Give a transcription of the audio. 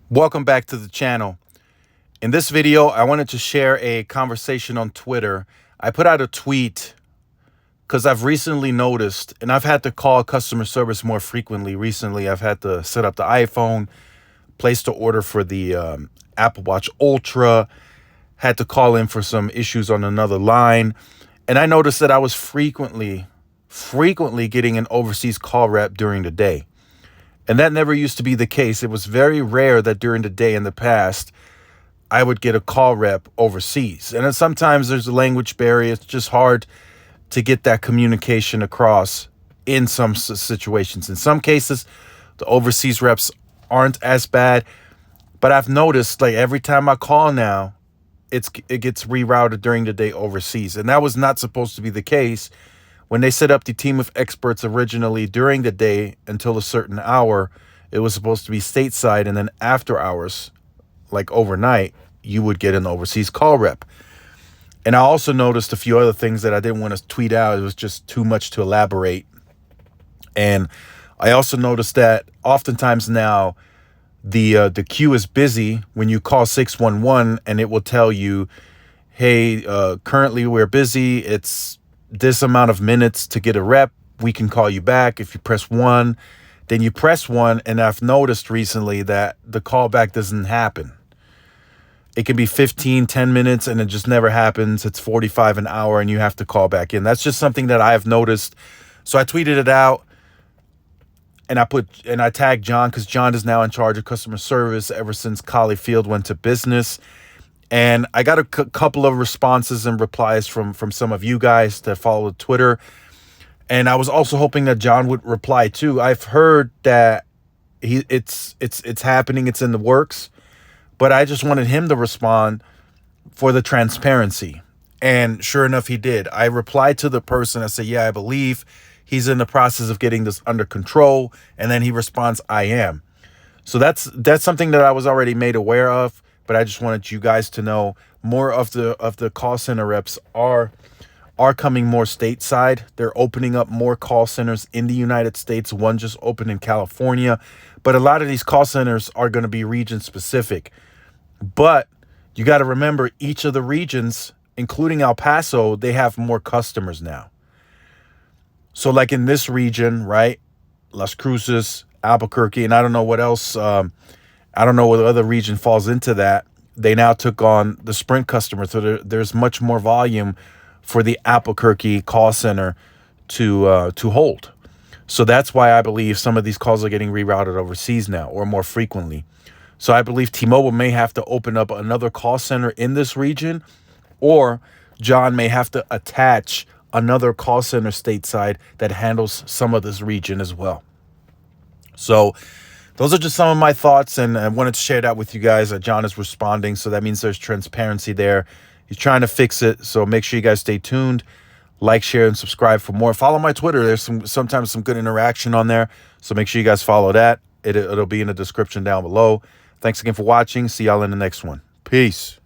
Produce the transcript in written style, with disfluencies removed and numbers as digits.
Welcome back to the channel. In this video, I wanted to share a conversation on Twitter. I put out a tweet because I've recently noticed, and I've had to call customer service more frequently recently. I've had to set up the iPhone, place the order for the Apple Watch Ultra, had to call in for some issues on another line. And I noticed that I was frequently getting an overseas call rep during the day. And that never used to be the case. It was very rare that during the day in the past, I would get a call rep overseas. And then sometimes there's a language barrier. It's just hard to get that communication across in some situations. In some cases, the overseas reps aren't as bad. But I've noticed, like, every time I call now, it gets rerouted during the day overseas. And that was not supposed to be the case. When they set up the team of experts originally during the day until a certain hour, it was supposed to be stateside, and then after hours, like overnight, you would get an overseas call rep. And I also noticed a few other things that I didn't want to tweet out. It was just too much to elaborate. And I also noticed that oftentimes now the queue is busy when you call 611, and it will tell you, hey, currently we're busy. It's this amount of minutes to get a rep. We can call you back. If you press 1, then you press 1. And I've noticed recently that the callback doesn't happen. It can be 15, 10 minutes, and it just never happens. It's 45 an hour, and you have to call back in. That's just something that I've noticed. So I tweeted it out, and I tagged John, because John is now in charge of customer service ever since Collie Field went to business. And I got a couple of responses and replies from some of you guys that follow Twitter. And I was also hoping that John would reply too. I've heard that it's happening, it's in the works, but I just wanted him to respond for the transparency. And sure enough, he did. I replied to the person. I said, yeah, I believe he's in the process of getting this under control. And then he responds, I am. So that's something that I was already made aware of. But I just wanted you guys to know more of the call center reps are coming more stateside. They're opening up more call centers in the United States. One just opened in California. But a lot of these call centers are going to be region specific. But you got to remember, each of the regions, including El Paso, they have more customers now. So like in this region, right, Las Cruces, Albuquerque, and I don't know what else, I don't know what other region falls into that. They now took on the Sprint customers, so there's much more volume for the Albuquerque call center to hold. So that's why I believe some of these calls are getting rerouted overseas now, or more frequently. So I believe T-Mobile may have to open up another call center in this region, or John may have to attach another call center stateside that handles some of this region as well. So those are just some of my thoughts, and I wanted to share that with you guys. John is responding, so that means there's transparency there. He's trying to fix it, so make sure you guys stay tuned. Like, share, and subscribe for more. Follow my Twitter. There's sometimes some good interaction on there, so make sure you guys follow that. It'll be in the description down below. Thanks again for watching. See y'all in the next one. Peace.